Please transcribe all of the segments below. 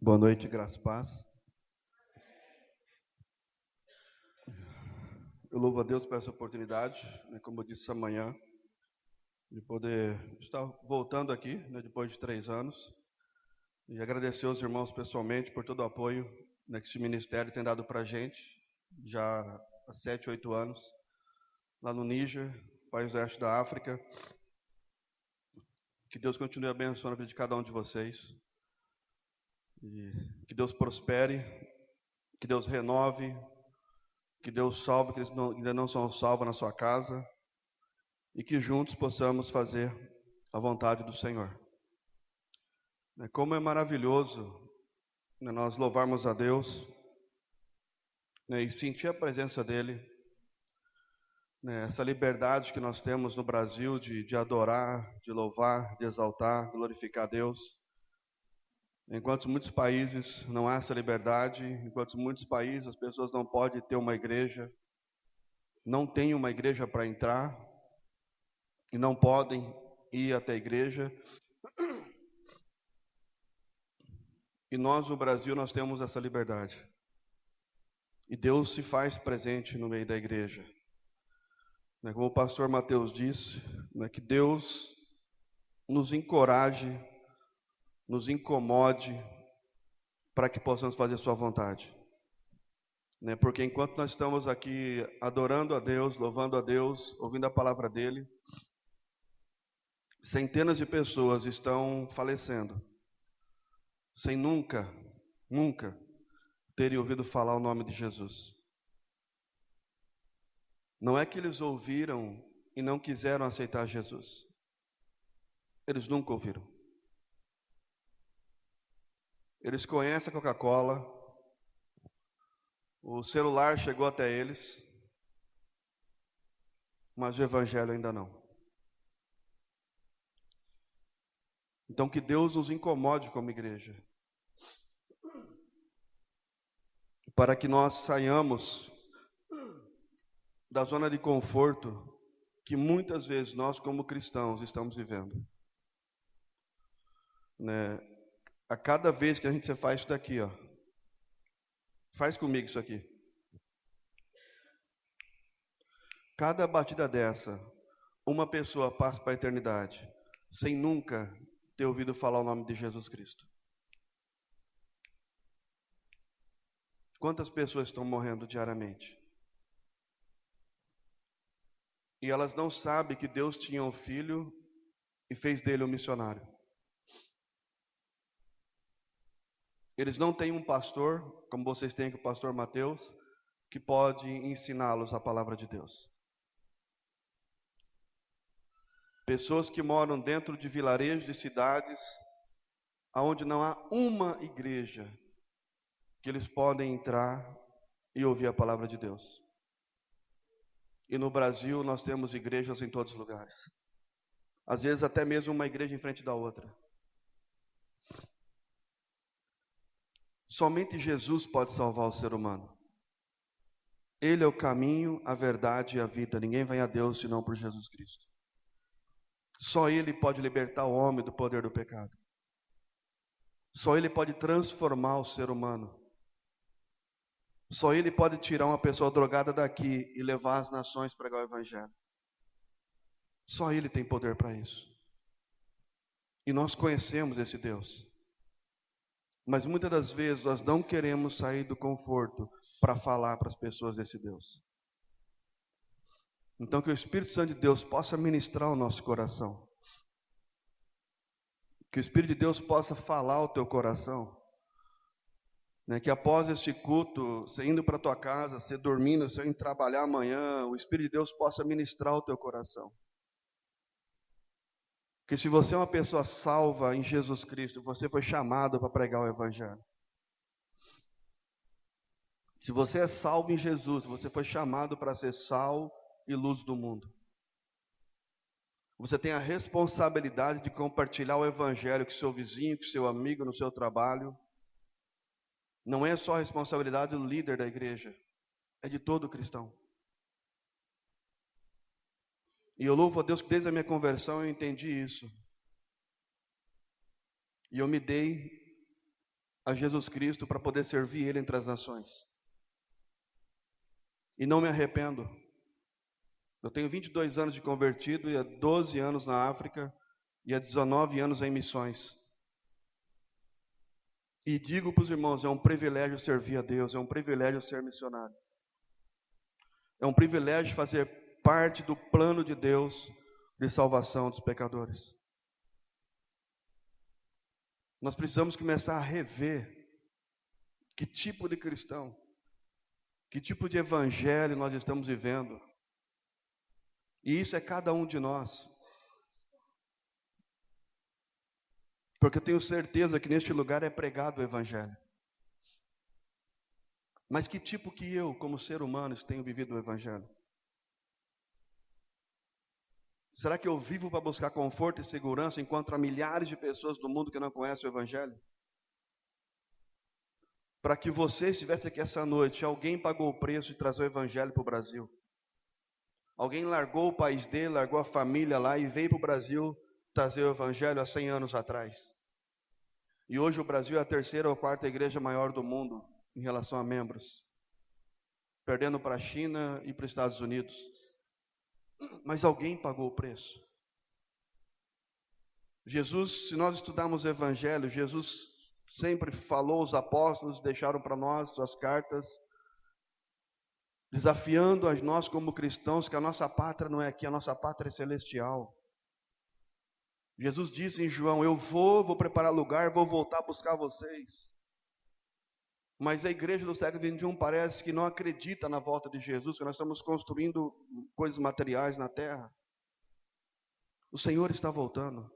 Boa noite, graça e paz. Eu louvo a Deus por essa oportunidade, como eu disse essa manhã, de poder estar voltando aqui, depois de 3 anos, e agradecer aos irmãos pessoalmente por todo o apoio que esse ministério tem dado para a gente, já há 7, 8 anos, lá no Níger, país do oeste da África. Que Deus continue abençoando a vida de cada um de vocês, e que Deus prospere, que Deus renove, que Deus salve aqueles que ainda não são salvos na sua casa, e que juntos possamos fazer a vontade do Senhor. Como é maravilhoso nós louvarmos a Deus e sentir a presença dEle, essa liberdade que nós temos no Brasil de adorar, de louvar, de exaltar, glorificar a Deus. Enquanto muitos países não há essa liberdade, enquanto muitos países as pessoas não podem ter uma igreja, não têm uma igreja para entrar e não podem ir até a igreja. E nós no Brasil nós temos essa liberdade. E Deus se faz presente no meio da igreja. Como o pastor Mateus disse, que Deus nos encoraje, nos incomode para que possamos fazer sua vontade. Porque enquanto nós estamos aqui adorando a Deus, louvando a Deus, ouvindo a palavra dEle, centenas de pessoas estão falecendo, sem nunca terem ouvido falar o nome de Jesus. Não é que eles ouviram e não quiseram aceitar Jesus. Eles nunca ouviram. Eles conhecem a Coca-Cola, o celular chegou até eles, mas o Evangelho ainda não. Então que Deus nos incomode como igreja, para que nós saiamos da zona de conforto que muitas vezes nós como cristãos estamos vivendo. A cada vez que a gente faz isso daqui, faz comigo isso aqui. Cada batida dessa, uma pessoa passa para a eternidade sem nunca ter ouvido falar o nome de Jesus Cristo. Quantas pessoas estão morrendo diariamente? E elas não sabem que Deus tinha um filho e fez dele um missionário. Eles não têm um pastor, como vocês têm com o pastor Mateus, que pode ensiná-los a palavra de Deus. Pessoas que moram dentro de vilarejos, de cidades, onde não há uma igreja que eles podem entrar e ouvir a palavra de Deus. E no Brasil nós temos igrejas em todos os lugares. Às vezes até mesmo uma igreja em frente da outra. Somente Jesus pode salvar o ser humano. Ele é o caminho, a verdade e a vida. Ninguém vai a Deus senão por Jesus Cristo. Só Ele pode libertar o homem do poder do pecado. Só Ele pode transformar o ser humano. Só Ele pode tirar uma pessoa drogada daqui e levar as nações a pregar o Evangelho. Só Ele tem poder para isso. E nós conhecemos esse Deus. Mas muitas das vezes nós não queremos sair do conforto para falar para as pessoas desse Deus. Então que o Espírito Santo de Deus possa ministrar o nosso coração. Que o Espírito de Deus possa falar ao teu coração. Que após esse culto, você indo para a tua casa, você dormindo, você indo trabalhar amanhã, o Espírito de Deus possa ministrar o teu coração. Que se você é uma pessoa salva em Jesus Cristo, você foi chamado para pregar o Evangelho. Se você é salvo em Jesus, você foi chamado para ser sal e luz do mundo. Você tem a responsabilidade de compartilhar o Evangelho com seu vizinho, com seu amigo, no seu trabalho. Não é só a responsabilidade do líder da igreja, é de todo cristão. E eu louvo a Deus que desde a minha conversão eu entendi isso. E eu me dei a Jesus Cristo para poder servir Ele entre as nações. E não me arrependo. Eu tenho 22 anos de convertido e há 12 anos na África e há 19 anos em missões. E digo para os irmãos, é um privilégio servir a Deus, é um privilégio ser missionário. É um privilégio fazer parte do plano de Deus de salvação dos pecadores. Nós precisamos começar a rever que tipo de cristão, que tipo de evangelho nós estamos vivendo. E isso é cada um de nós. Porque eu tenho certeza que neste lugar é pregado o evangelho. Mas que tipo que eu, como ser humano, tenho vivido o evangelho? Será que eu vivo para buscar conforto e segurança enquanto há milhares de pessoas do mundo que não conhecem o evangelho? Para que você estivesse aqui essa noite, alguém pagou o preço de trazer o evangelho para o Brasil. Alguém largou o país dele, largou a família lá e veio para o Brasil trazer o evangelho há 100 anos atrás. E hoje o Brasil é a terceira ou quarta igreja maior do mundo em relação a membros, perdendo para a China e para os Estados Unidos. Mas alguém pagou o preço. Jesus, se nós estudarmos o evangelho, Jesus sempre falou, os apóstolos deixaram para nós suas cartas, desafiando a nós como cristãos que a nossa pátria não é aqui, a nossa pátria é celestial. Jesus disse em João, eu vou preparar lugar, vou voltar a buscar vocês. Mas a igreja do século XXI parece que não acredita na volta de Jesus, que nós estamos construindo coisas materiais na terra. O Senhor está voltando.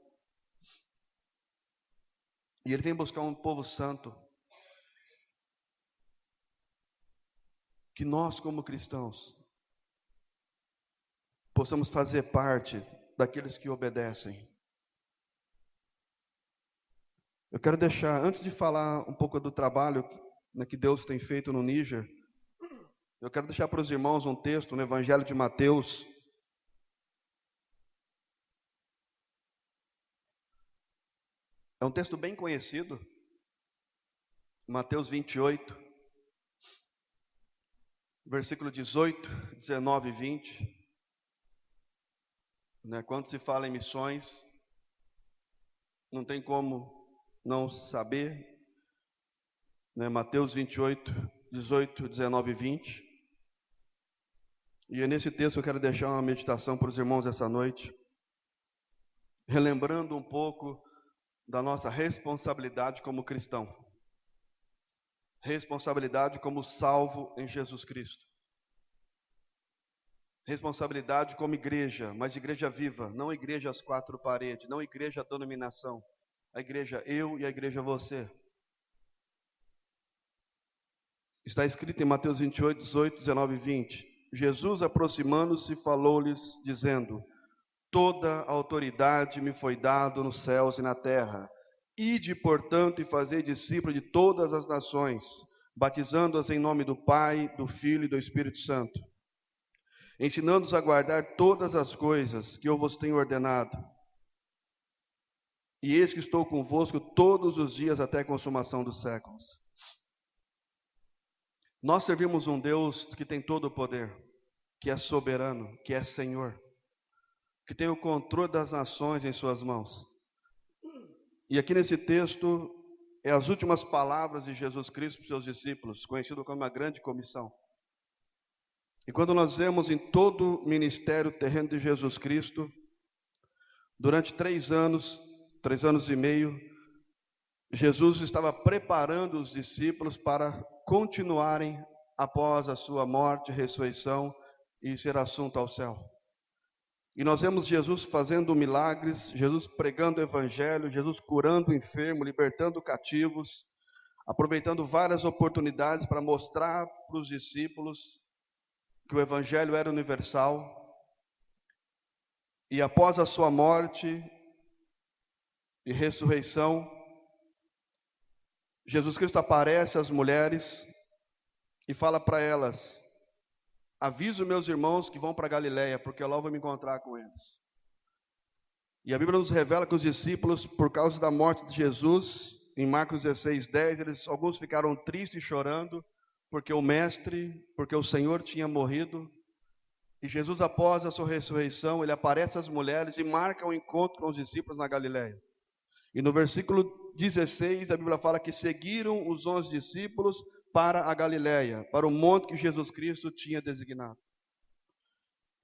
E Ele vem buscar um povo santo. Que nós, como cristãos, possamos fazer parte daqueles que obedecem. Eu quero deixar, antes de falar um pouco do trabalho que Deus tem feito no Níger, eu quero deixar para os irmãos um texto no Evangelho de Mateus. É um texto bem conhecido, Mateus 28, versículo 18, 19 e 20. Quando se fala em missões, não tem como não saber, Mateus 28, 18, 19 e 20. E é nesse texto que eu quero deixar uma meditação para os irmãos essa noite, relembrando um pouco da nossa responsabilidade como cristão, responsabilidade como salvo em Jesus Cristo, responsabilidade como igreja, mas igreja viva, não igreja às quatro paredes, não igreja à denominação, a igreja eu e a igreja você. Está escrito em Mateus 28, 18, 19 e 20. Jesus, aproximando-se, falou-lhes, dizendo, toda a autoridade me foi dada nos céus e na terra. Ide, portanto, e fazei discípulos de todas as nações, batizando-as em nome do Pai, do Filho e do Espírito Santo, ensinando-os a guardar todas as coisas que eu vos tenho ordenado. E eis que estou convosco todos os dias até a consumação dos séculos. Nós servimos um Deus que tem todo o poder, que é soberano, que é Senhor, que tem o controle das nações em suas mãos. E aqui nesse texto, é as últimas palavras de Jesus Cristo para os seus discípulos, conhecido como a grande comissão. E quando nós vemos em todo o ministério terreno de Jesus Cristo, durante 3 anos e meio, Jesus estava preparando os discípulos para continuarem após a sua morte, ressurreição e ser assunto ao céu. E nós vemos Jesus fazendo milagres, Jesus pregando o evangelho, Jesus curando o enfermo, libertando cativos, aproveitando várias oportunidades para mostrar para os discípulos que o evangelho era universal. E após a sua morte e ressurreição, Jesus Cristo aparece às mulheres e fala para elas, aviso meus irmãos que vão para Galileia, porque lá eu vou me encontrar com eles. E a Bíblia nos revela que os discípulos, por causa da morte de Jesus, em Marcos 16:10, alguns ficaram tristes chorando, porque o Senhor tinha morrido. E Jesus, após a sua ressurreição, ele aparece às mulheres e marca um encontro com os discípulos na Galileia. E no versículo 16, a Bíblia fala que seguiram os 11 discípulos para a Galileia, para o monte que Jesus Cristo tinha designado.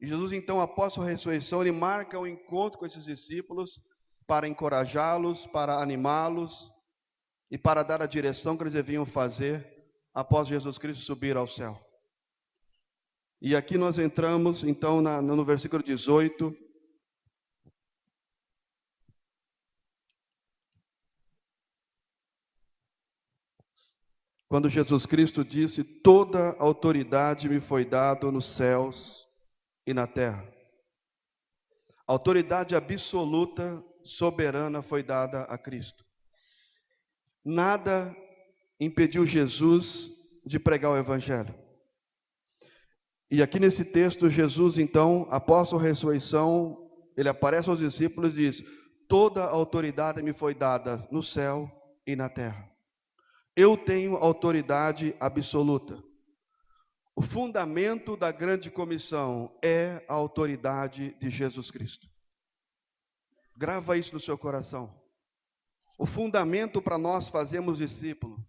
E Jesus, então, após a sua ressurreição, ele marca um encontro com esses discípulos para encorajá-los, para animá-los e para dar a direção que eles deviam fazer após Jesus Cristo subir ao céu. E aqui nós entramos, então, no versículo 18. Quando Jesus Cristo disse: toda autoridade me foi dada nos céus e na terra. A autoridade absoluta, soberana, foi dada a Cristo. Nada impediu Jesus de pregar o Evangelho. E aqui nesse texto, Jesus, então, após a ressurreição, ele aparece aos discípulos e diz: toda autoridade me foi dada no céu e na terra. Eu tenho autoridade absoluta. O fundamento da grande comissão é a autoridade de Jesus Cristo. Grava isso no seu coração. O fundamento para nós fazermos discípulo,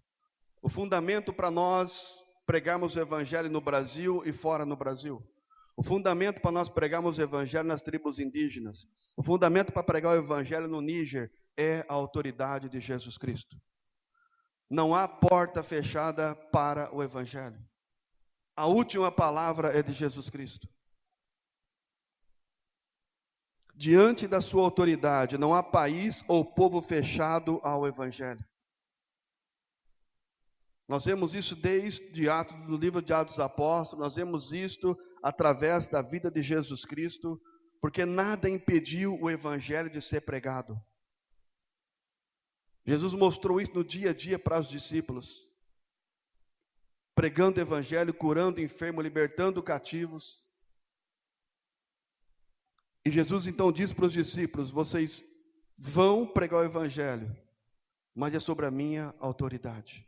o fundamento para nós pregarmos o Evangelho no Brasil e fora no Brasil, o fundamento para nós pregarmos o Evangelho nas tribos indígenas, o fundamento para pregar o Evangelho no Níger é a autoridade de Jesus Cristo. Não há porta fechada para o Evangelho. A última palavra é de Jesus Cristo. Diante da sua autoridade, não há país ou povo fechado ao Evangelho. Nós vemos isso desde no livro de Atos dos Apóstolos, nós vemos isto através da vida de Jesus Cristo, porque nada impediu o Evangelho de ser pregado. Jesus mostrou isso no dia a dia para os discípulos, pregando o Evangelho, curando enfermos, libertando cativos. E Jesus então diz para os discípulos: vocês vão pregar o Evangelho, mas é sobre a minha autoridade.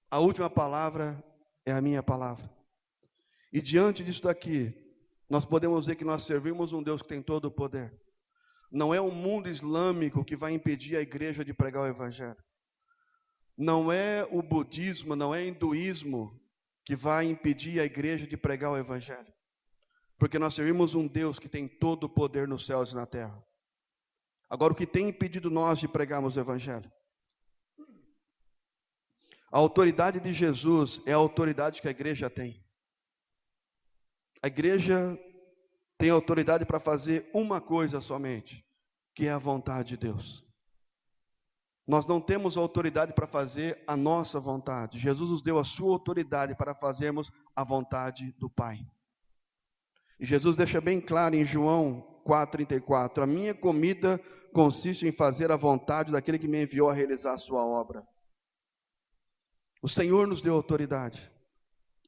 A última palavra é a minha palavra. E diante disso daqui, nós podemos ver que nós servimos um Deus que tem todo o poder. Não é o mundo islâmico que vai impedir a igreja de pregar o Evangelho. Não é o budismo, não é o hinduísmo que vai impedir a igreja de pregar o Evangelho. Porque nós servimos um Deus que tem todo o poder nos céus e na terra. Agora, o que tem impedido nós de pregarmos o Evangelho? A autoridade de Jesus é a autoridade que a igreja tem. A igreja tem autoridade para fazer uma coisa somente, que é a vontade de Deus. Nós não temos autoridade para fazer a nossa vontade. Jesus nos deu a sua autoridade para fazermos a vontade do Pai. E Jesus deixa bem claro em João 4,34: a minha comida consiste em fazer a vontade daquele que me enviou a realizar a sua obra. O Senhor nos deu autoridade.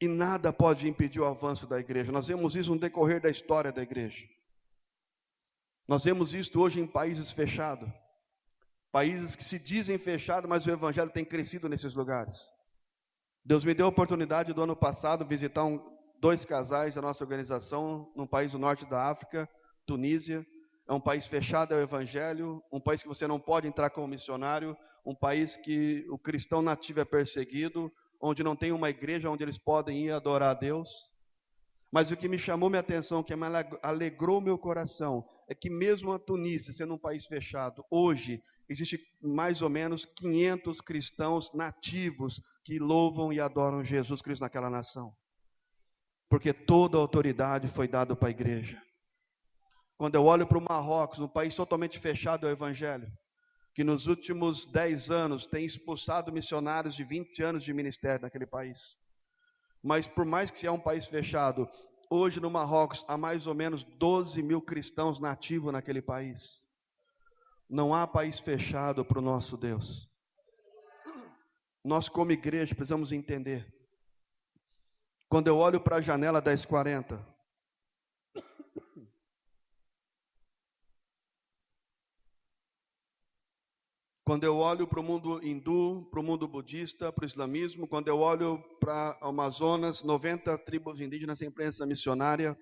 E nada pode impedir o avanço da igreja. Nós vemos isso no decorrer da história da igreja. Nós vemos isso hoje em países fechados. Países que se dizem fechados, mas o Evangelho tem crescido nesses lugares. Deus me deu a oportunidade do ano passado visitar dois casais da nossa organização num país do norte da África, Tunísia. É um país fechado ao Evangelho, um país que você não pode entrar como missionário, um país que o cristão nativo é perseguido, onde não tem uma igreja onde eles podem ir adorar a Deus. Mas o que me chamou minha atenção, que me alegrou meu coração, é que mesmo a Tunísia, sendo um país fechado, hoje existe mais ou menos 500 cristãos nativos que louvam e adoram Jesus Cristo naquela nação. Porque toda a autoridade foi dada para a igreja. Quando eu olho para o Marrocos, um país totalmente fechado ao Evangelho, que nos últimos 10 anos tem expulsado missionários de 20 anos de ministério naquele país. Mas por mais que seja um país fechado, hoje no Marrocos há mais ou menos 12 mil cristãos nativos naquele país. Não há país fechado para o nosso Deus. Nós como igreja precisamos entender. Quando eu olho para a janela 1040, Quando eu olho para o mundo hindu, para o mundo budista, para o islamismo, quando eu olho para o Amazonas, 90 tribos indígenas em presença missionária,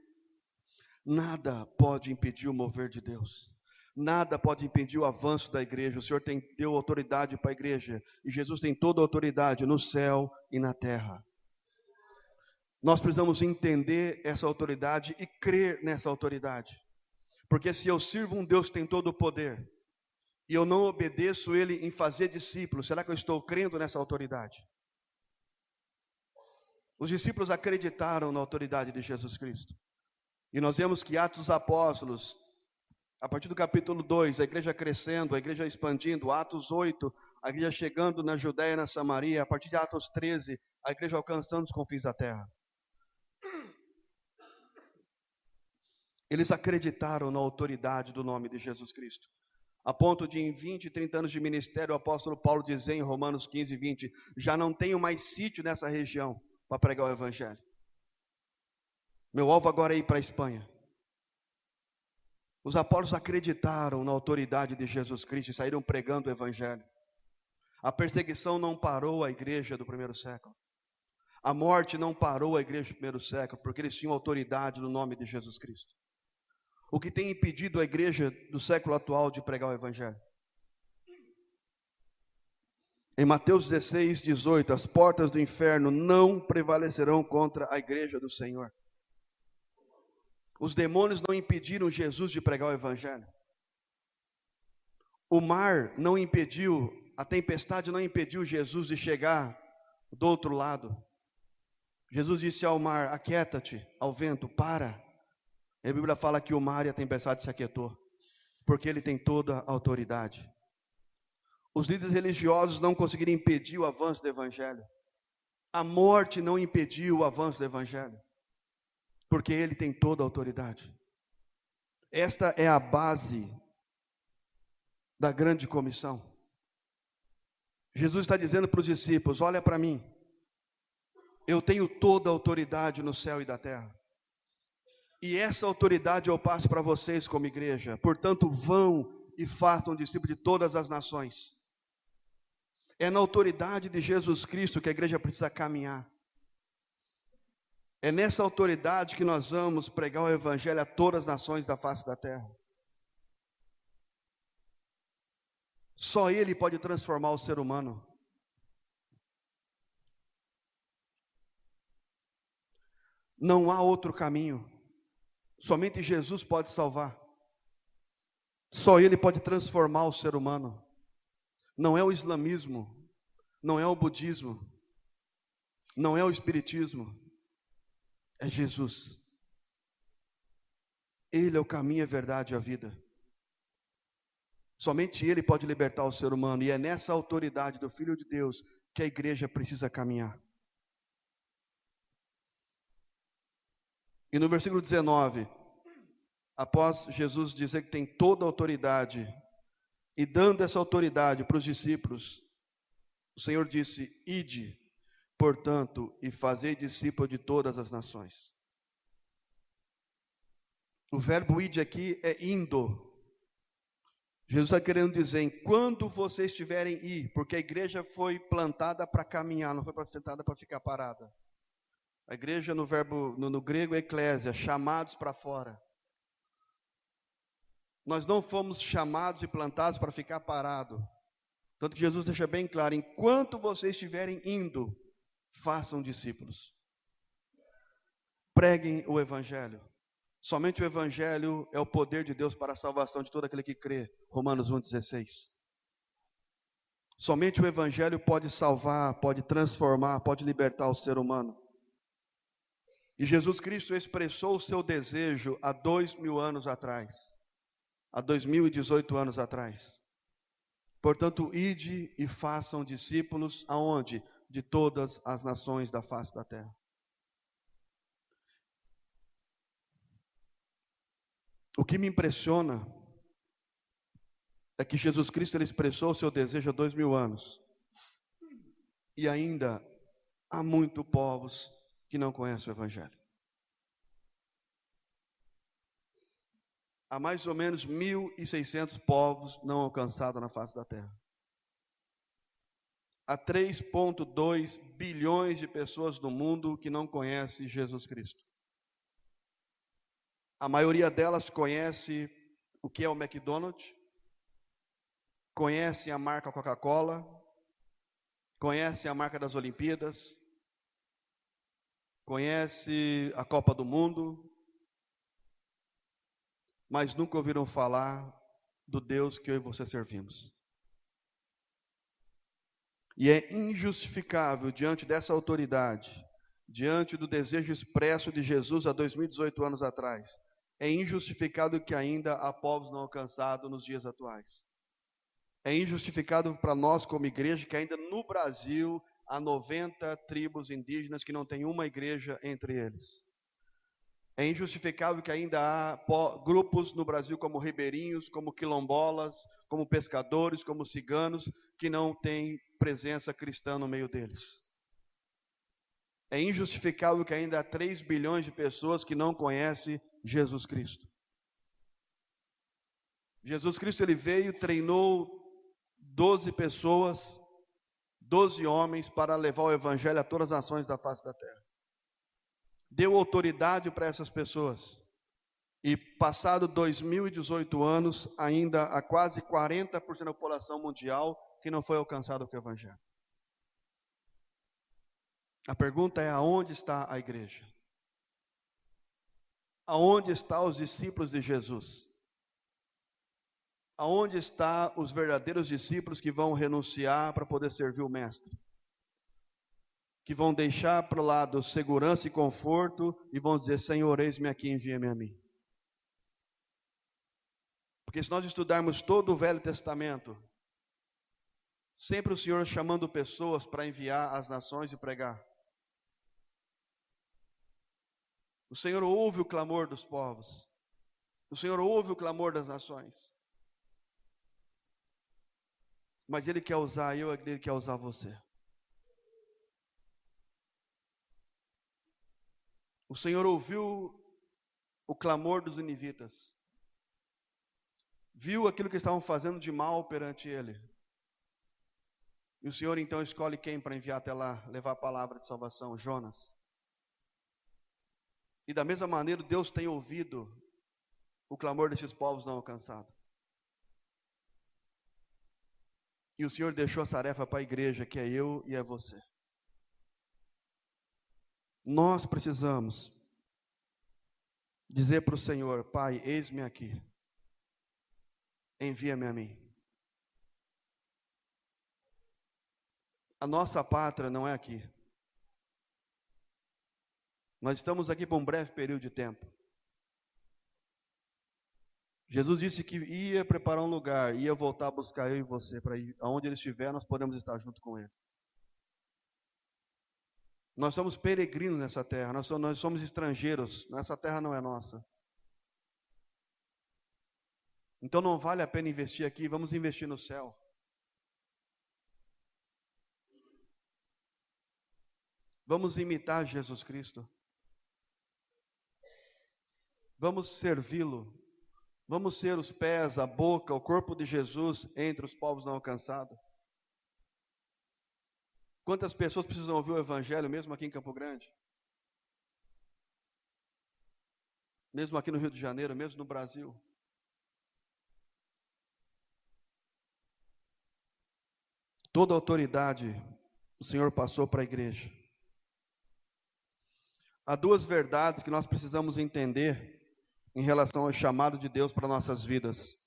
nada pode impedir o mover de Deus. Nada pode impedir o avanço da igreja. O Senhor deu autoridade para a igreja. E Jesus tem toda a autoridade no céu e na terra. Nós precisamos entender essa autoridade e crer nessa autoridade. Porque se eu sirvo um Deus que tem todo o poder, e eu não obedeço Ele em fazer discípulos, será que eu estou crendo nessa autoridade? Os discípulos acreditaram na autoridade de Jesus Cristo. E nós vemos que Atos dos Apóstolos, a partir do capítulo 2, a igreja crescendo, a igreja expandindo, Atos 8, a igreja chegando na Judéia e na Samaria, a partir de Atos 13, a igreja alcançando os confins da terra. Eles acreditaram na autoridade do nome de Jesus Cristo. A ponto de em 20, 30 anos de ministério, o apóstolo Paulo dizer em Romanos 15, 20, já não tenho mais sítio nessa região para pregar o evangelho. Meu alvo agora é ir para a Espanha. Os apóstolos acreditaram na autoridade de Jesus Cristo e saíram pregando o evangelho. A perseguição não parou a igreja do primeiro século. A morte não parou a igreja do primeiro século, porque eles tinham autoridade no nome de Jesus Cristo. O que tem impedido a igreja do século atual de pregar o evangelho? Em Mateus 16, 18, as portas do inferno não prevalecerão contra a igreja do Senhor. Os demônios não impediram Jesus de pregar o evangelho. O mar não impediu, a tempestade não impediu Jesus de chegar do outro lado. Jesus disse ao mar, aquieta-te, ao vento, para. A Bíblia fala que o mar e a tempestade se aquietou, porque ele tem toda a autoridade. Os líderes religiosos não conseguiram impedir o avanço do evangelho. A morte não impediu o avanço do evangelho, porque ele tem toda a autoridade. Esta é a base da grande comissão. Jesus está dizendo para os discípulos, olha para mim, eu tenho toda a autoridade no céu e da terra. E essa autoridade eu passo para vocês como igreja. Portanto, vão e façam discípulos de todas as nações. É na autoridade de Jesus Cristo que a igreja precisa caminhar. É nessa autoridade que nós vamos pregar o evangelho a todas as nações da face da terra. Só Ele pode transformar o ser humano. Não há outro caminho. Somente Jesus pode salvar. Só Ele pode transformar o ser humano. Não é o islamismo, não é o budismo, não é o espiritismo. É Jesus. Ele é o caminho, a verdade e a vida. Somente Ele pode libertar o ser humano. E é nessa autoridade do Filho de Deus que a igreja precisa caminhar. E no versículo 19, após Jesus dizer que tem toda a autoridade, e dando essa autoridade para os discípulos, o Senhor disse, ide, portanto, e fazei discípulo de todas as nações. O verbo ide aqui é indo. Jesus está querendo dizer, enquanto vocês estiverem ir, porque a igreja foi plantada para caminhar, não foi plantada para ficar parada. A igreja no verbo, no grego é eclésia, chamados para fora. Nós não fomos chamados e plantados para ficar parado. Tanto que Jesus deixa bem claro, enquanto vocês estiverem indo, façam discípulos. Preguem o evangelho. Somente o evangelho é o poder de Deus para a salvação de todo aquele que crê. Romanos 1,16. Somente o evangelho pode salvar, pode transformar, pode libertar o ser humano. E Jesus Cristo expressou o seu desejo há 2000 anos atrás. Há 2018 anos atrás. Portanto, ide e façam discípulos aonde? De todas as nações da face da terra. O que me impressiona é que Jesus Cristo ele expressou o seu desejo há 2000 anos. E ainda há muitos povos que não conhecem o evangelho. Há mais ou menos 1.600 povos não alcançados na face da terra. Há 3,2 bilhões de pessoas no mundo que não conhecem Jesus Cristo. A maioria delas conhece o que é o McDonald's, conhece a marca Coca-Cola, conhece a marca das Olimpíadas, conhece a Copa do Mundo, mas nunca ouviram falar do Deus que eu e você servimos. E é injustificável diante dessa autoridade, diante do desejo expresso de Jesus há 2018 anos atrás, é injustificado que ainda há povos não alcançados nos dias atuais. É injustificado para nós como igreja que ainda no Brasil há 90 tribos indígenas que não tem uma igreja entre eles. É injustificável que ainda há grupos no Brasil como ribeirinhos, como quilombolas, como pescadores, como ciganos, que não têm presença cristã no meio deles. É injustificável que ainda há 3 bilhões de pessoas que não conhecem Jesus Cristo. Jesus Cristo, ele veio, treinou 12 pessoas, 12 homens para levar o evangelho a todas as nações da face da terra. Deu autoridade para essas pessoas. E passado 2018 anos, ainda há quase 40% da população mundial que não foi alcançada com o evangelho. A pergunta é: aonde está a igreja? Aonde estão os discípulos de Jesus? Aonde estão os verdadeiros discípulos que vão renunciar para poder servir o Mestre? Que vão deixar para o lado segurança e conforto e vão dizer: Senhor, eis-me aqui, envia-me a mim. Porque se nós estudarmos todo o Velho Testamento, sempre o Senhor chamando pessoas para enviar às nações e pregar. O Senhor ouve o clamor dos povos. O Senhor ouve o clamor das nações. Mas Ele quer usar eu, Ele quer usar você. O Senhor ouviu o clamor dos ninivitas. Viu aquilo que estavam fazendo de mal perante Ele. E o Senhor então escolhe quem para enviar até lá, levar a palavra de salvação? Jonas. E da mesma maneira, Deus tem ouvido o clamor desses povos não alcançados. E o Senhor deixou a tarefa para a igreja, que é eu e é você. Nós precisamos dizer para o Senhor: Pai, eis-me aqui. Envia-me a mim. A nossa pátria não é aqui. Nós estamos aqui por um breve período de tempo. Jesus disse que ia preparar um lugar, ia voltar a buscar eu e você, para ir aonde Ele estiver, nós podemos estar junto com Ele. Nós somos peregrinos nessa terra, nós somos estrangeiros, essa terra não é nossa. Então não vale a pena investir aqui, vamos investir no céu. Vamos imitar Jesus Cristo. Vamos servi-lo. Vamos ser os pés, a boca, o corpo de Jesus entre os povos não alcançados. Quantas pessoas precisam ouvir o Evangelho, mesmo aqui em Campo Grande? Mesmo aqui no Rio de Janeiro, mesmo no Brasil? Toda a autoridade o Senhor passou para a igreja. Há duas verdades que nós precisamos entender em relação ao chamado de Deus para nossas vidas.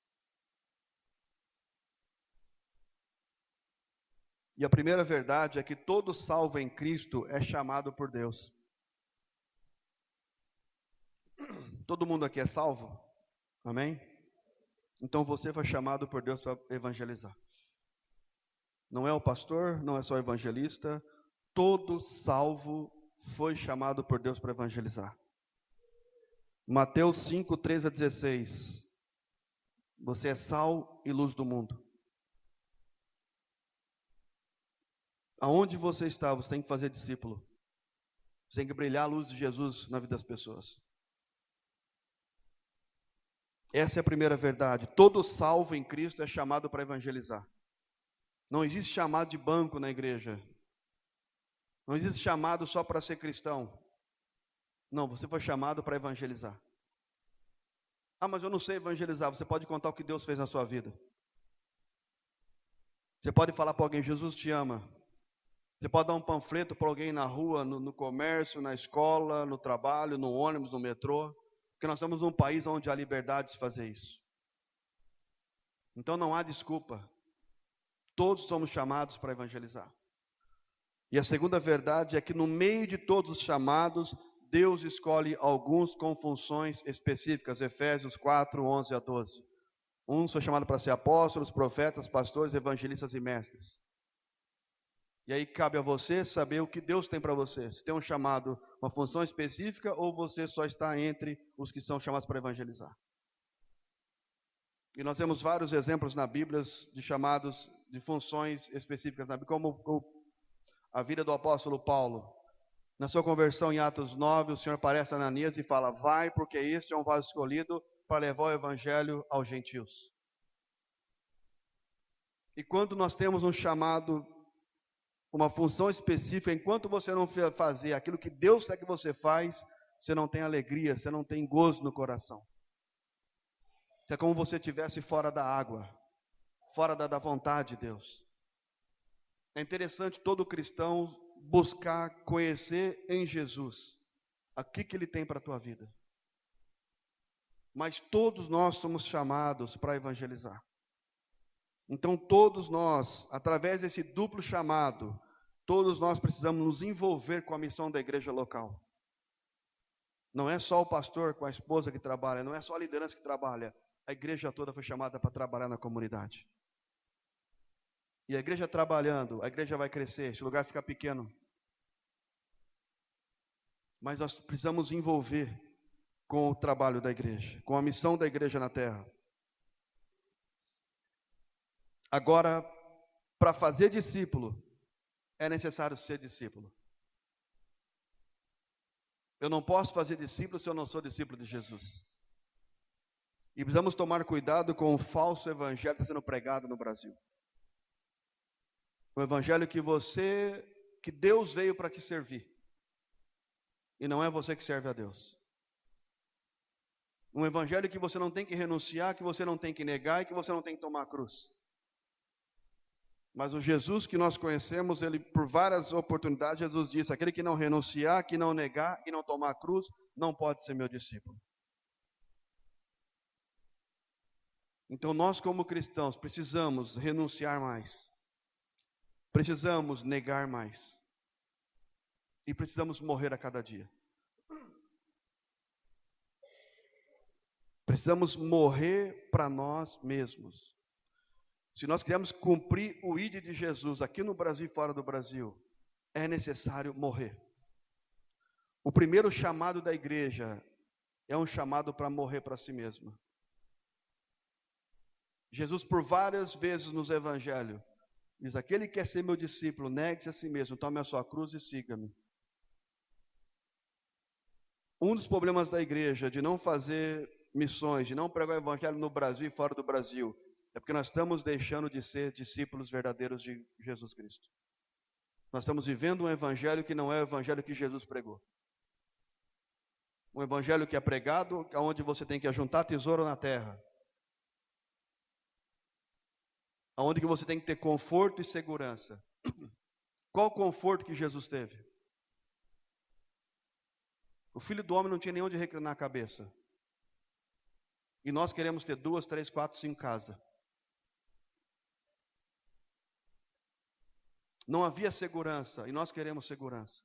E a primeira verdade é que todo salvo em Cristo é chamado por Deus. Todo mundo aqui é salvo? Amém? Então você foi chamado por Deus para evangelizar. Não é o pastor, não é só o evangelista. Todo salvo foi chamado por Deus para evangelizar. Mateus 5, 13 a 16. Você é sal e luz do mundo. Aonde você está, você tem que fazer discípulo. Você tem que brilhar a luz de Jesus na vida das pessoas. Essa é a primeira verdade. Todo salvo em Cristo é chamado para evangelizar. Não existe chamado de banco na igreja. Não existe chamado só para ser cristão. Não, você foi chamado para evangelizar. Ah, mas eu não sei evangelizar. Você pode contar o que Deus fez na sua vida. Você pode falar para alguém, Jesus te ama. Você pode dar um panfleto para alguém na rua, no comércio, na escola, no trabalho, no ônibus, no metrô. Porque nós estamos num país onde há liberdade de fazer isso. Então não há desculpa. Todos somos chamados para evangelizar. E a segunda verdade é que no meio de todos os chamados, Deus escolhe alguns com funções específicas. Efésios 4, 11 a 12. Uns foi chamado para ser apóstolos, profetas, pastores, evangelistas e mestres. E aí cabe a você saber o que Deus tem para você. Se tem um chamado, uma função específica, ou você só está entre os que são chamados para evangelizar. E nós temos vários exemplos na Bíblia de chamados, de funções específicas na Bíblia, como a vida do apóstolo Paulo. Na sua conversão em Atos 9, o Senhor aparece a Ananias e fala, vai, porque este é um vaso escolhido para levar o evangelho aos gentios. E quando nós temos um chamado, uma função específica, enquanto você não fazer aquilo que Deus quer que você faz, você não tem alegria, você não tem gozo no coração. É como se você estivesse fora da água, fora da vontade de Deus. É interessante todo cristão buscar conhecer em Jesus o que Ele tem para a tua vida. Mas todos nós somos chamados para evangelizar. Então todos nós, através desse duplo chamado, todos nós precisamos nos envolver com a missão da igreja local. Não é só o pastor com a esposa que trabalha, não é só a liderança que trabalha. A igreja toda foi chamada para trabalhar na comunidade. E a igreja trabalhando, a igreja vai crescer, esse lugar fica pequeno. Mas nós precisamos envolver com o trabalho da igreja, com a missão da igreja na terra. Agora, para fazer discípulo, é necessário ser discípulo. Eu não posso fazer discípulo se eu não sou discípulo de Jesus. E precisamos tomar cuidado com o falso evangelho que está sendo pregado no Brasil. O evangelho que Deus veio para te servir. E não é você que serve a Deus. Um evangelho que você não tem que renunciar, que você não tem que negar e que você não tem que tomar a cruz. Mas o Jesus que nós conhecemos, ele por várias oportunidades, Jesus disse, aquele que não renunciar, que não negar e não tomar a cruz, não pode ser meu discípulo. Então nós como cristãos precisamos renunciar mais. Precisamos negar mais. E precisamos morrer a cada dia. Precisamos morrer para nós mesmos. Se nós quisermos cumprir o ID de Jesus aqui no Brasil e fora do Brasil, é necessário morrer. O primeiro chamado da igreja é um chamado para morrer para si mesmo. Jesus por várias vezes nos evangelhos diz, aquele que quer ser meu discípulo, negue-se a si mesmo, tome a sua cruz e siga-me. Um dos problemas da igreja de não fazer missões, de não pregar o evangelho no Brasil e fora do Brasil, é porque nós estamos deixando de ser discípulos verdadeiros de Jesus Cristo. Nós estamos vivendo um evangelho que não é o evangelho que Jesus pregou. Um evangelho que é pregado, onde você tem que ajuntar tesouro na terra. Onde que você tem que ter conforto e segurança. Qual o conforto que Jesus teve? O Filho do Homem não tinha nem onde reclinar a cabeça. E nós queremos ter 2, 3, 4, 5 casas. Não havia segurança, e nós queremos segurança.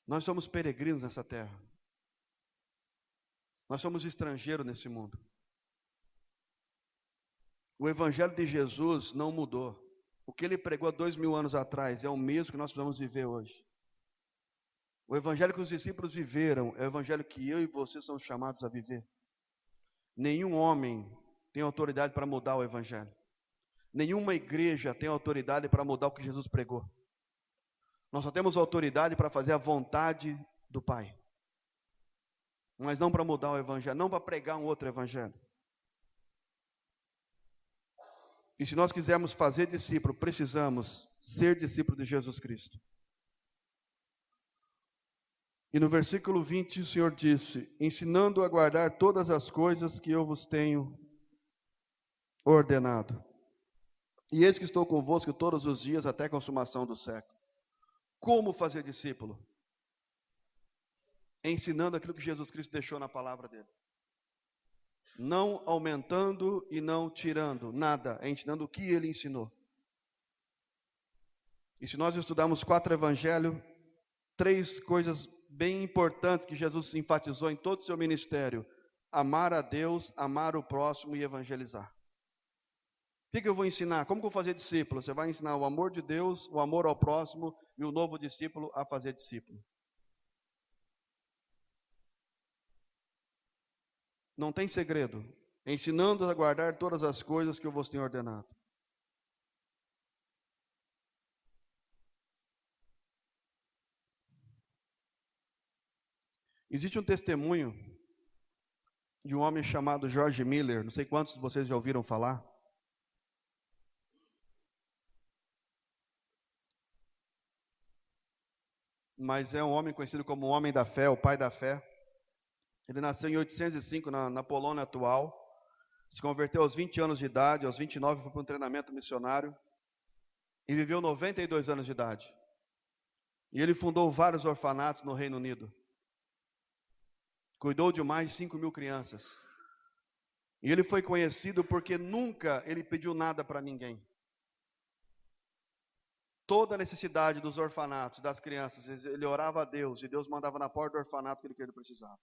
Nós somos peregrinos nessa terra. Nós somos estrangeiros nesse mundo. O Evangelho de Jesus não mudou. O que ele pregou há 2000 anos atrás é o mesmo que nós precisamos viver hoje. O Evangelho que os discípulos viveram é o Evangelho que eu e você somos chamados a viver. Nenhum homem tem autoridade para mudar o Evangelho. Nenhuma igreja tem autoridade para mudar o que Jesus pregou. Nós só temos autoridade para fazer a vontade do Pai. Mas não para mudar o Evangelho, não para pregar um outro Evangelho. E se nós quisermos fazer discípulo, precisamos ser discípulo de Jesus Cristo. E no versículo 20 o Senhor disse: ensinando a guardar todas as coisas que eu vos tenho ordenado. E eis que estou convosco todos os dias até a consumação do século. Como fazer discípulo? Ensinando aquilo que Jesus Cristo deixou na palavra dele. Não aumentando e não tirando nada, é ensinando o que ele ensinou. E se nós estudarmos 4 evangelhos, 3 coisas bem importantes que Jesus enfatizou em todo o seu ministério: amar a Deus, amar o próximo e evangelizar. O que eu vou ensinar? Como que eu vou fazer discípulo? Você vai ensinar o amor de Deus, o amor ao próximo e o novo discípulo a fazer discípulo. Não tem segredo. Ensinando a guardar todas as coisas que eu vos tenho ordenado. Existe um testemunho de um homem chamado George Miller. Não sei quantos de vocês já ouviram falar. Mas é um homem conhecido como o homem da fé, o pai da fé. Ele nasceu em 1805 na Polônia atual. Se converteu aos 20 anos de idade. Aos 29 foi para um treinamento missionário. E viveu 92 anos de idade. E ele fundou vários orfanatos no Reino Unido. Cuidou de mais de 5.000 crianças. E ele foi conhecido porque nunca ele pediu nada para ninguém. Toda a necessidade dos orfanatos, das crianças, ele orava a Deus. E Deus mandava na porta do orfanato aquilo que ele precisava.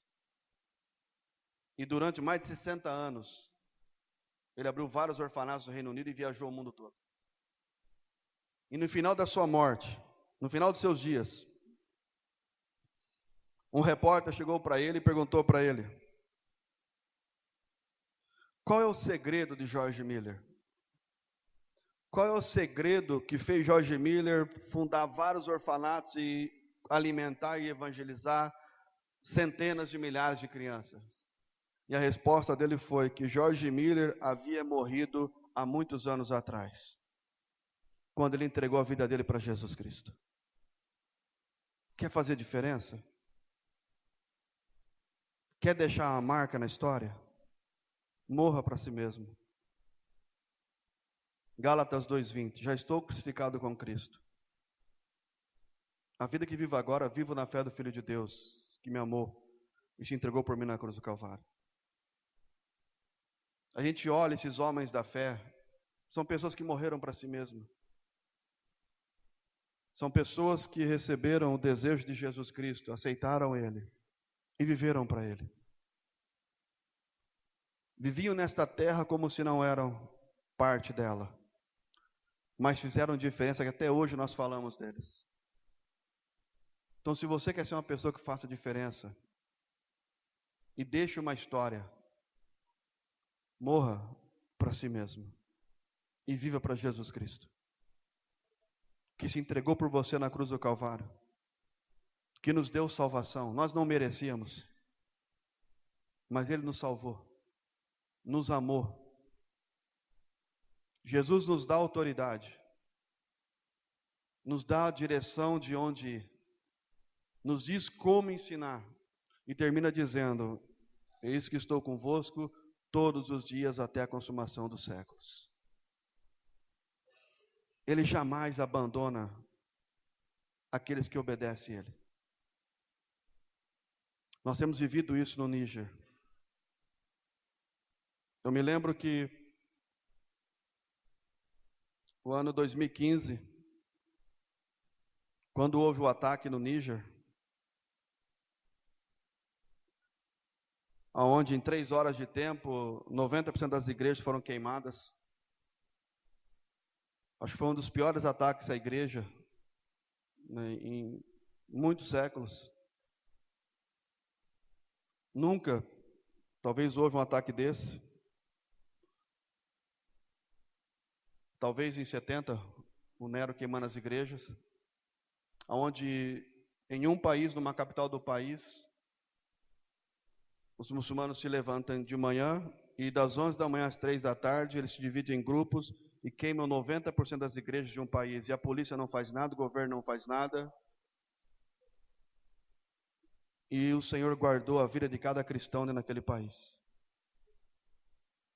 E durante mais de 60 anos, ele abriu vários orfanatos no Reino Unido e viajou o mundo todo. E no final da sua morte, no final dos seus dias, um repórter chegou para ele e perguntou para ele: qual é o segredo de George Miller? Qual é o segredo que fez George Miller fundar vários orfanatos e alimentar e evangelizar centenas de milhares de crianças? E a resposta dele foi que George Miller havia morrido há muitos anos atrás, quando ele entregou a vida dele para Jesus Cristo. Quer fazer diferença? Quer deixar uma marca na história? Morra para si mesmo. Gálatas 2:20. Já estou crucificado com Cristo. A vida que vivo agora, vivo na fé do Filho de Deus, que me amou e se entregou por mim na cruz do Calvário. A gente olha esses homens da fé, são pessoas que morreram para si mesmo. São pessoas que receberam o desejo de Jesus Cristo, aceitaram Ele e viveram para Ele. Viviam nesta terra como se não eram parte dela, mas fizeram diferença que até hoje nós falamos deles. Então, se você quer ser uma pessoa que faça diferença e deixe uma história, morra para si mesmo e viva para Jesus Cristo, que se entregou por você na cruz do Calvário, que nos deu salvação. Nós não merecíamos, mas Ele nos salvou, nos amou. Jesus nos dá autoridade, nos dá a direção de onde ir, nos diz como ensinar e termina dizendo: eis que estou convosco todos os dias até a consumação dos séculos. Ele jamais abandona aqueles que obedecem a Ele. Nós temos vivido isso no Níger. Eu me lembro que o ano 2015, quando houve o ataque no Níger, onde em 3 horas de tempo, 90% das igrejas foram queimadas. Acho que foi um dos piores ataques à igreja, né, em muitos séculos. Nunca, talvez houve um ataque desse. Talvez em 70, o Nero queimando as igrejas, onde em um país, numa capital do país, os muçulmanos se levantam de manhã e das 11 da manhã às 3 da tarde, eles se dividem em grupos e queimam 90% das igrejas de um país, e a polícia não faz nada, o governo não faz nada, e o Senhor guardou a vida de cada cristão naquele país.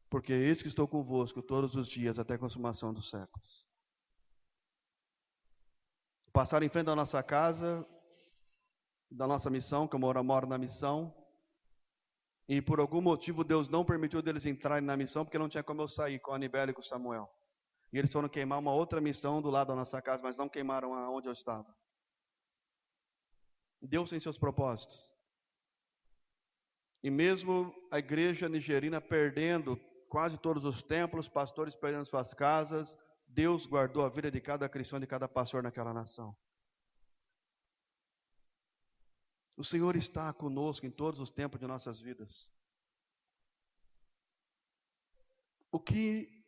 Porque eis que estou convosco todos os dias até a consumação dos séculos. Passaram em frente da nossa casa, da nossa missão, que eu moro na missão, e por algum motivo Deus não permitiu deles entrarem na missão, porque não tinha como eu sair com a Anibele e com o Samuel. E eles foram queimar uma outra missão do lado da nossa casa, mas não queimaram aonde eu estava. Deus tem seus propósitos. E mesmo a igreja nigerina perdendo quase todos os templos, pastores perdendo suas casas, Deus guardou a vida de cada cristão, de cada pastor naquela nação. O Senhor está conosco em todos os tempos de nossas vidas. O que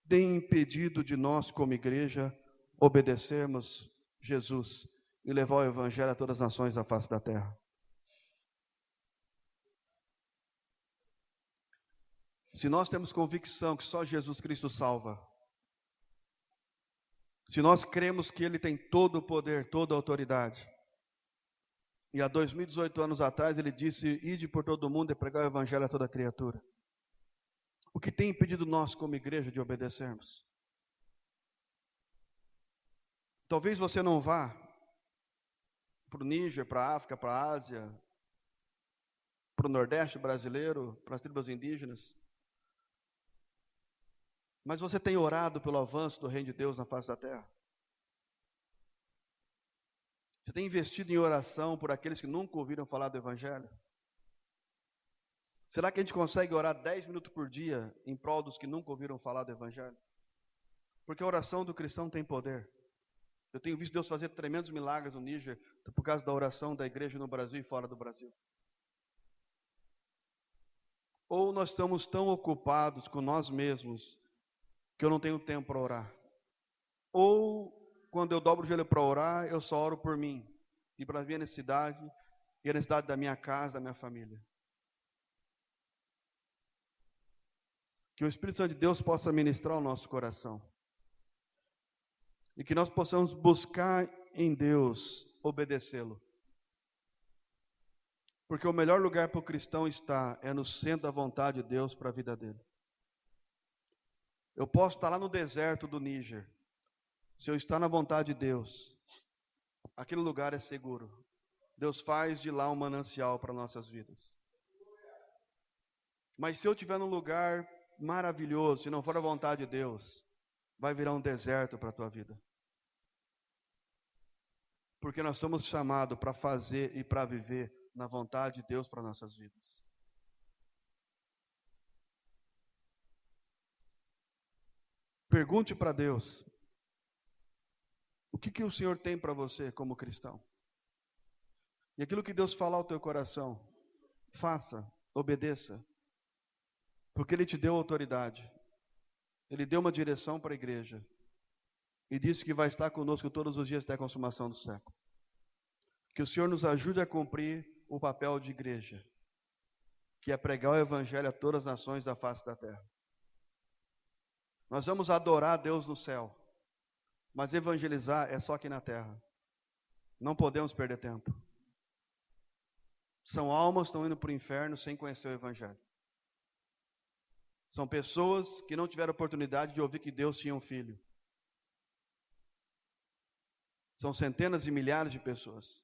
tem impedido de nós, como igreja, obedecermos Jesus e levar o Evangelho a todas as nações da face da terra? Se nós temos convicção que só Jesus Cristo salva, se nós cremos que Ele tem todo o poder, toda a autoridade, e há 2018 anos atrás Ele disse, ide por todo mundo e pregar o Evangelho a toda criatura. O que tem impedido nós como igreja de obedecermos? Talvez você não vá para o Níger, para a África, para a Ásia, para o Nordeste brasileiro, para as tribos indígenas. Mas você tem orado pelo avanço do reino de Deus na face da terra? Você tem investido em oração por aqueles que nunca ouviram falar do Evangelho? Será que a gente consegue orar 10 minutos por dia em prol dos que nunca ouviram falar do Evangelho? Porque a oração do cristão tem poder. Eu tenho visto Deus fazer tremendos milagres no Níger por causa da oração da igreja no Brasil e fora do Brasil. Ou nós estamos tão ocupados com nós mesmos que eu não tenho tempo para orar. Ou, quando eu dobro o joelho para orar, eu só oro por mim. E para a minha necessidade, e a necessidade da minha casa, da minha família. Que o Espírito Santo de Deus possa ministrar o nosso coração. E que nós possamos buscar em Deus, obedecê-lo. Porque o melhor lugar para o cristão estar é no centro da vontade de Deus para a vida dele. Eu posso estar lá no deserto do Níger. Se eu estar na vontade de Deus, aquele lugar é seguro. Deus faz de lá um manancial para nossas vidas. Mas se eu estiver num lugar maravilhoso, se não for a vontade de Deus, vai virar um deserto para a tua vida. Porque nós somos chamados para fazer e para viver na vontade de Deus para nossas vidas. Pergunte para Deus, o que o Senhor tem para você como cristão? E aquilo que Deus falar ao teu coração, faça, obedeça. Porque Ele te deu autoridade. Ele deu uma direção para a igreja. E disse que vai estar conosco todos os dias até a consumação do século. Que o Senhor nos ajude a cumprir o papel de igreja, que é pregar o Evangelho a todas as nações da face da terra. Nós vamos adorar a Deus no céu, mas evangelizar é só aqui na terra. Não podemos perder tempo. São almas que estão indo para o inferno sem conhecer o Evangelho. São pessoas que não tiveram oportunidade de ouvir que Deus tinha um filho. São centenas de milhares de pessoas.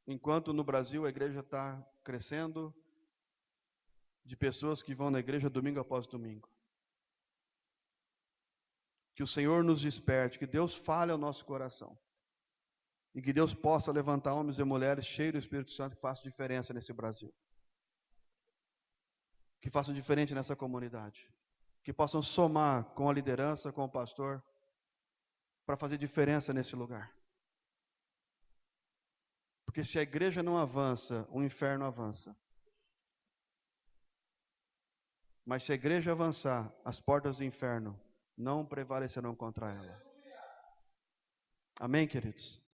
Enquanto no Brasil a igreja está crescendo de pessoas que vão na igreja domingo após domingo. Que o Senhor nos desperte, que Deus fale ao nosso coração. E que Deus possa levantar homens e mulheres cheios do Espírito Santo que façam diferença nesse Brasil. Que façam diferença nessa comunidade. Que possam somar com a liderança, com o pastor, para fazer diferença nesse lugar. Porque se a igreja não avança, o inferno avança. Mas se a igreja avançar, as portas do inferno não prevalecerão contra ela. Amém, queridos?